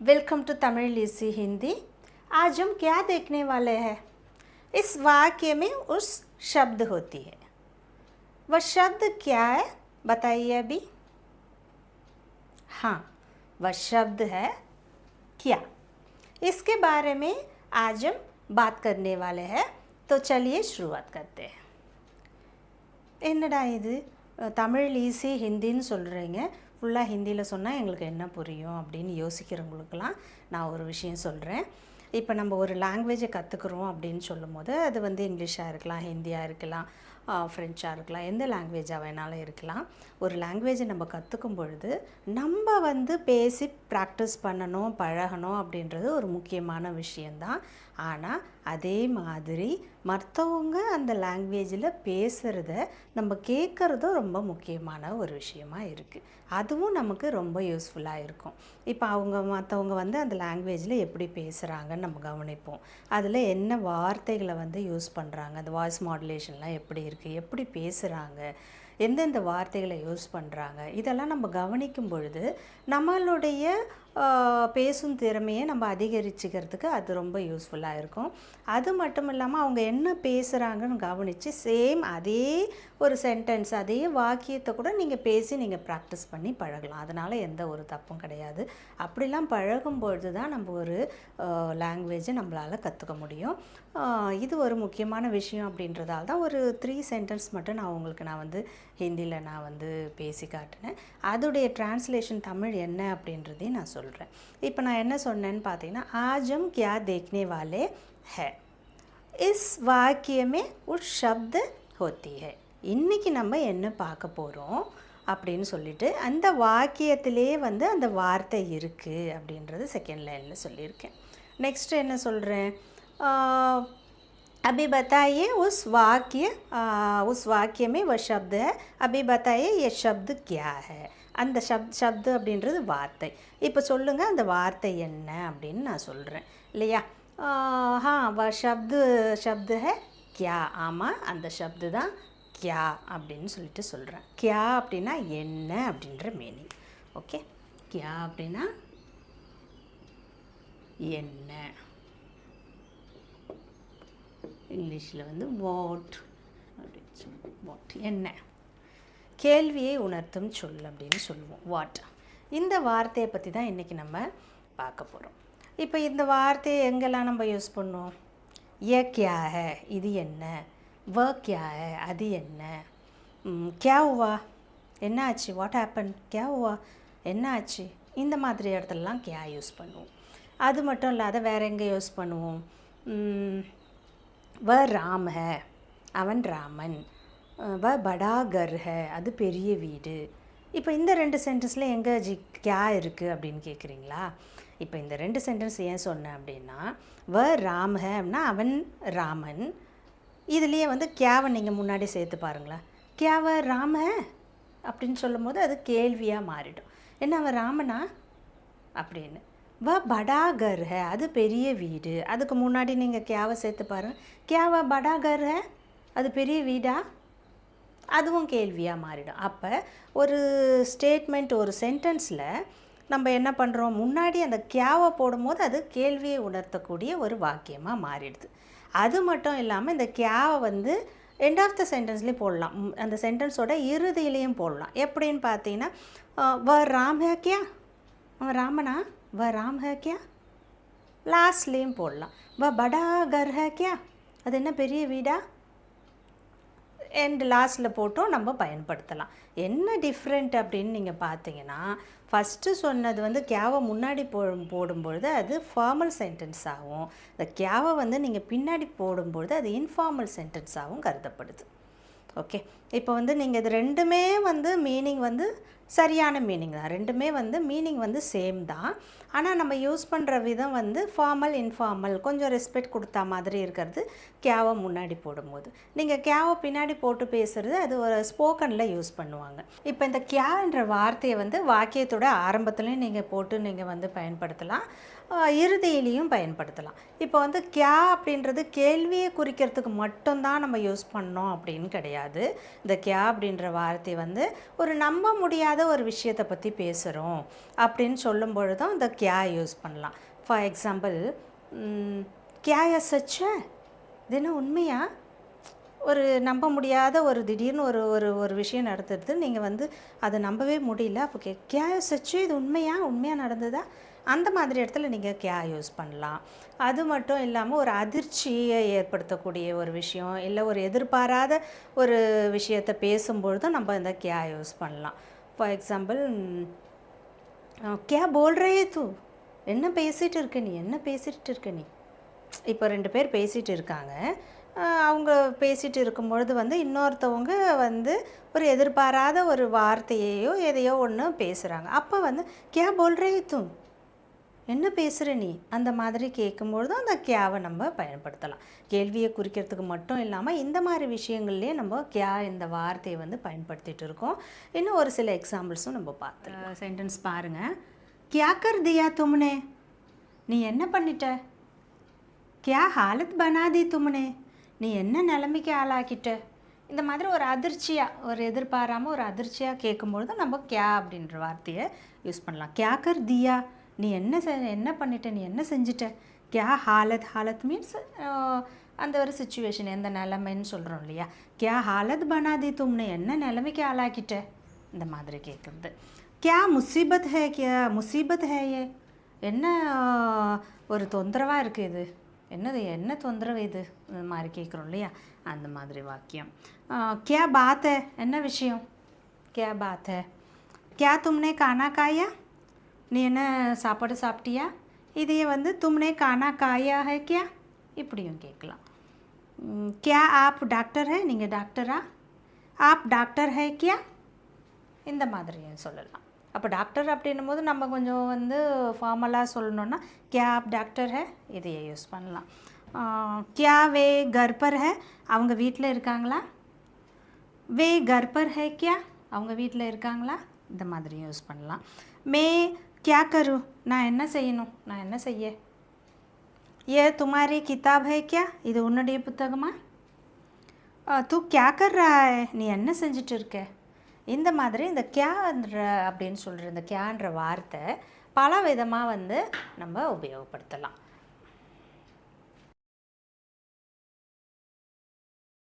Welcome to Tamil easy Hindi. आज हम क्या देखने वाले हैं? इस वाक्य में उस शब्द होती है, वह शब्द क्या है बताइए अभी। हाँ, वह शब्द है क्या। इसके बारे में आज हम बात करने वाले हैं, तो चलिए शुरुआत करते हैं। என்னடா இது தமிழ் ஈஸி ஹிந்தின்னு சொல்கிறீங்க, ஃபுல்லாக ஹிந்தியில் சொன்னால் எங்களுக்கு என்ன புரியும் அப்படின்னு யோசிக்கிறவங்களுக்கெல்லாம் நான் ஒரு விஷயம் சொல்கிறேன். இப்போ நம்ம ஒரு லாங்குவேஜை கற்றுக்குறோம் அப்படின்னு சொல்லும் போது அது வந்து இங்கிலீஷாக இருக்கலாம், ஹிந்தியாக இருக்கலாம், ஃப்ரெஞ்சாக இருக்கலாம், எந்த லாங்குவேஜாக வேணாலும் இருக்கலாம். ஒரு லாங்குவேஜை நம்ம கற்றுக்கும் பொழுது நம்ம வந்து பேசி ப்ராக்டிஸ் பண்ணணும், பழகணும் அப்படின்றது ஒரு முக்கியமான விஷயந்தான். ஆனால் அதே மாதிரி மற்றவங்க அந்த லாங்குவேஜில் பேசுகிறத நம்ம கேட்குறதும் ரொம்ப முக்கியமான ஒரு விஷயமா இருக்குது. அதுவும் நமக்கு ரொம்ப யூஸ்ஃபுல்லாக இருக்கும். இப்போ மற்றவங்க வந்து அந்த லாங்குவேஜில் எப்படி பேசுகிறாங்கன்னு நம்ம கவனிப்போம். அதில் என்ன வார்த்தைகளை வந்து யூஸ் பண்ணுறாங்க, அந்த வாய்ஸ் மாடுலேஷன்லாம் எப்படி இருக்குது, எப்படி பேசுகிறாங்க, எந்தெந்த வார்த்தைகளை யூஸ் பண்ணுறாங்க, இதெல்லாம் நம்ம கவனிக்கும் பொழுது நம்மளுடைய பேசும் திறமையை நம்ம அதிகரிச்சுக்கிறதுக்கு அது ரொம்ப யூஸ்ஃபுல்லாக இருக்கும். அது மட்டும் இல்லாமல் அவங்க என்ன பேசுகிறாங்கன்னு கவனித்து சேம் அதே ஒரு சென்டென்ஸ், அதே வாக்கியத்தை கூட நீங்கள் பேசி நீங்கள் ப்ராக்டிஸ் பண்ணி பழகலாம். அதனால் எந்த ஒரு தப்பும் கிடையாது. அப்படிலாம் பழகும்பொழுது தான் நம்ம ஒரு லாங்குவேஜை நம்மளால் கற்றுக்க முடியும். இது ஒரு முக்கியமான விஷயம். அப்படின்றதால தான் ஒரு 3 சென்டென்ஸ் மட்டும் நான் வந்து ஹிந்தியில் நான் வந்து பேசி காட்டினேன். அதோடைய டிரான்ஸ்லேஷன் தமிழ் என்ன அப்படின்றதையும் நான் சொல்கிறேன். இப்போ நான் என்ன சொன்னேன்னு பார்த்தீங்கன்னா, आज हम क्या देखने वाले हैं, इस वाक्य में उस शब्द होती है. இன்றைக்கி நம்ம என்ன பார்க்க போகிறோம் அப்படின்னு சொல்லிட்டு அந்த வாக்கியத்திலே வந்து அந்த வார்த்தை இருக்குது அப்படின்றது செகண்ட் லைனில் சொல்லியிருக்கேன். நெக்ஸ்ட்டு என்ன சொல்கிறேன், अभी बताइए उस वाक्य में वह शब्द है, अभी बताइए ये शब्द क्या है. அந்த शब्द அப்படின்றது வார்த்தை. இப்போ சொல்லுங்கள் அந்த வார்த்தை என்ன அப்படின்னு நான் சொல்கிறேன் இல்லையா. வ शब्द है क्या. ஆமாம், அந்த शब्द தான் क्या அப்படின்னு சொல்லிட்டு சொல்கிறேன். क्या அப்படின்னா என்ன அப்படின்ற மீனிங். ஓகே, क्या அப்படின்னா என்ன, இங்கிலீஷில் வந்து வாட் அப்படின்னு சொல்லுவோம். வாட் என்ன, கேள்வியை உணர்த்தும் சொல் அப்படின்னு சொல்லுவோம். வாட். இந்த வார்த்தையை பற்றி தான் இன்றைக்கி நம்ம பார்க்க போகிறோம். இப்போ இந்த வார்த்தையை எங்கெல்லாம் நம்ம யூஸ் பண்ணுவோம். ஏ கியா ஹே, இது என்ன. வ கியா ஹே, அது என்ன. கியா ஹுவா, என்ன ஆச்சு. வாட் ஹேப்பன், கியா ஹுவா, என்ன ஆச்சு. இந்த மாதிரி இடத்துலலாம் கியா யூஸ் பண்ணுவோம். அது மட்டும் இல்லாத வேறு எங்கே யூஸ் பண்ணுவோம். வ ராம் ஹே, அவன் ராமன். வ படா கர் ஹே, அது பெரிய வீடு. இப்போ இந்த 2 சென்டென்ஸில் எங்கே கியா இருக்குது அப்படின்னு கேட்குறீங்களா. இப்போ இந்த 2 சென்டென்ஸ் ஏன் சொன்னேன் அப்படின்னா, வ ராம் ஹே அப்படின்னா அவன் ராமன். இதுலேயே வந்து கியாவை நீங்கள் முன்னாடி சேர்த்து பாருங்களேன். கியாவ ராம அப்படின்னு சொல்லும் போது அது கேள்வியாக மாறிடும். என்ன அவன் ராமனா அப்படின்னு. வ படா கர் ஹே, அது பெரிய வீடு. அதுக்கு முன்னாடி நீங்கள் கியாவை சேர்த்து பாருங்கள். கியாவ படா கர் ஹே, அது பெரிய வீடா, அதுவும் கேள்வியாக மாறிடும். அப்போ ஒரு ஸ்டேட்மெண்ட், ஒரு சென்டென்ஸில் நம்ம என்ன பண்ணுறோம், முன்னாடி அந்த கியாவை போடும்போது அது கேள்வியை உணர்த்தக்கூடிய ஒரு வாக்கியமாக மாறிடுது. அது மட்டும் இல்லாமல் இந்த கியாவை வந்து எண்ட் ஆஃப் த சென்டென்ஸ்லேயும் போடலாம், அந்த சென்டென்ஸோட இறுதியிலையும் போடலாம். எப்படின்னு பார்த்தீங்கன்னா, வ ராம் ஹே கியா, அவன் ராமனா, வ ராம் ஹே கியா, லாஸ்ட்லேயும் போடலாம். வ படா கர் ஹே கியா, அது என்ன பெரிய வீடா, அண்ட் லாஸ்ட்டில் போட்டும் நம்ம பயன்படுத்தலாம். என்ன டிஃப்ரெண்ட் அப்படின்னு நீங்கள் பார்த்தீங்கன்னா, ஃபஸ்ட்டு சொன்னது வந்து கியாவை முன்னாடி போடும்பொழுது அது ஃபார்மல் சென்டென்ஸ் ஆகும். இந்த கியாவை வந்து நீங்கள் பின்னாடி போடும்பொழுது அது இன்ஃபார்மல் சென்டென்ஸாகவும் கருதப்படுது. ஓகே, இப்போ வந்து நீங்கள் இது ரெண்டுமே வந்து மீனிங் வந்து சரியான மீனிங் தான். ரெண்டுமே வந்து மீனிங் வந்து சேம் தான். ஆனால் நம்ம யூஸ் பண்ணுற விதம் வந்து ஃபார்மல், இன்ஃபார்மல், கொஞ்சம் ரெஸ்பெக்ட் கொடுத்தா மாதிரி இருக்கிறது கியாவை முன்னாடி போடும்போது. நீங்கள் கியாவை பின்னாடி போட்டு பேசுகிறது அது ஒரு ஸ்போக்கனில் யூஸ் பண்ணுவாங்க. இப்போ இந்த கியான்ற வார்த்தையை வந்து வாக்கியத்தோட ஆரம்பத்துலேயும் நீங்கள் போட்டு நீங்கள் வந்து பயன்படுத்தலாம், இறுதியிலையும் பயன்படுத்தலாம். இப்போ வந்து கியா அப்படின்றது கேள்வியை குறிக்கிறதுக்கு மட்டும்தான் நம்ம யூஸ் பண்ணோம் அப்படின்னு கிடையாது. இந்த கியா அப்படின்ற வார்த்தை வந்து ஒரு நம்ப முடியாத முடியாத ஒரு விஷயத்தை பற்றி பேசுகிறோம் அப்படின்னு சொல்லும் பொழுதும் இந்த கியா யூஸ் பண்ணலாம். For example, Kia yeah such high, இது என்ன உண்மையா? ஒரு நம்ப முடியாத ஒரு திடீர்னு ஒரு ஒரு ஒரு விஷயம் நடத்துறது, நீங்கள் அதை நம்பவே முடியல. அப்போ கியா யா சச் ஹை, இது உண்மையாக நடந்ததா? அந்த மாதிரி இடத்துல நீங்கள் கியா யூஸ் பண்ணலாம். அது மட்டும் இல்லாமல் ஒரு அதிர்ச்சியை ஏற்படுத்தக்கூடிய ஒரு விஷயம், இல்லை ஒரு எதிர்பாராத ஒரு விஷயத்தை பேசும்பொழுதும் நம்ம இந்த கியா யூஸ் பண்ணலாம். ஃபார் எக்ஸாம்பிள், கியா போல் ரே தூ, என்ன பேசிகிட்டு இருக்க நீ? இப்போ 2 பேர் பேசிகிட்டு இருக்காங்க. அவங்க பேசிகிட்டு இருக்கும்பொழுது இன்னொருத்தவங்க ஒரு எதிர்பாராத ஒரு வார்த்தையையோ எதையோ ஒன்று பேசுகிறாங்க. அப்போ கியா போல் ரே தூ, என்ன பேசுகிற நீ? அந்த மாதிரி கேட்கும்பொழுது அந்த கியாவை நம்ம பயன்படுத்தலாம். கேள்வியை குறிக்கிறதுக்கு மட்டும் இல்லாமல் இந்த மாதிரி விஷயங்கள்லேயே நம்ம கியா இந்த வார்த்தையை பயன்படுத்திகிட்டு இருக்கோம். இன்னும் ஒரு சில எக்ஸாம்பிள்ஸும் நம்ம பார்த்து சென்டென்ஸ் பாருங்கள். கியா கர் தியா தும்னே, நீ என்ன பண்ணிட்ட? கியா ஹாலத் பனா தி தும்னே, நீ என்ன நிலைமைக்கு ஆளாக்கிட்ட? இந்த மாதிரி ஒரு அதிர்ச்சியாக, ஒரு எதிர்பாராமல் ஒரு அதிர்ச்சியாக கேட்கும்பொழுது நம்ம கியா அப்படின்ற வார்த்தையை யூஸ் பண்ணலாம். கியா கர் தியா, நீ என்ன பண்ணிட்ட, நீ என்ன செஞ்சிட்ட? கியா ஹாலத் மீன்ஸ் அந்த ஒரு சுச்சுவேஷன், எந்த நிலைமைன்னு சொல்கிறோம் இல்லையா? கியா ஹாலத் பனா தி தும்னே, என்ன நிலைமைக்கு ஆளாக்கிட்ட? இந்த மாதிரி கேட்குறது. கியா முசீபத் ஹே ஏ, என்ன ஒரு தொந்தரவாக இருக்குது இது, என்ன தொந்தரவு இது, இந்த மாதிரி கேட்குறோம் இல்லையா? அந்த மாதிரி வாக்கியம். கியா பாத் ஹை, என்ன விஷயம்? கியா பாத் ஹை. கியா தும்னே கானா காயா, நீ என்ன சாப்பாடு சாப்பிட்டியா? இதையே தும்னே கானா காயா ஹை கியா, இப்படியும் கேட்கலாம். கியா ஆப் டாக்டர் ஹை, நீங்கள் டாக்டரா? ஆப் டாக்டர் ஹை கியா, இந்த மாதிரியும் சொல்லலாம். அப்போ டாக்டர் அப்படின்னும் போது நம்ம கொஞ்சம் ஃபார்மலாக சொல்லணுன்னா கியா ஆப் டாக்டர் ஹை, இதையே யூஸ் பண்ணலாம். கியா வே கர் பர் ஹை, அவங்க வீட்டில் இருக்காங்களா? வே கர் பர் ஹை கியா, அவங்க வீட்டில் இருக்காங்களா? இந்த மாதிரி யூஸ் பண்ணலாம். மே கியா கரு, நான் என்ன செய்யணும், நான் என்ன செய்ய? ஏ துமாரி கிதாப் ஹை கியா, இது உன்னுடைய புத்தகமா? தூ கியா கர் ரஹா ஹை, நீ என்ன செஞ்சிட்டு இருக்க? இந்த மாதிரி இந்த கியான்ற அப்படின்னு சொல்கிற இந்த கியான்ற வார்த்தை பல விதமாக நம்ம உபயோகப்படுத்தலாம்.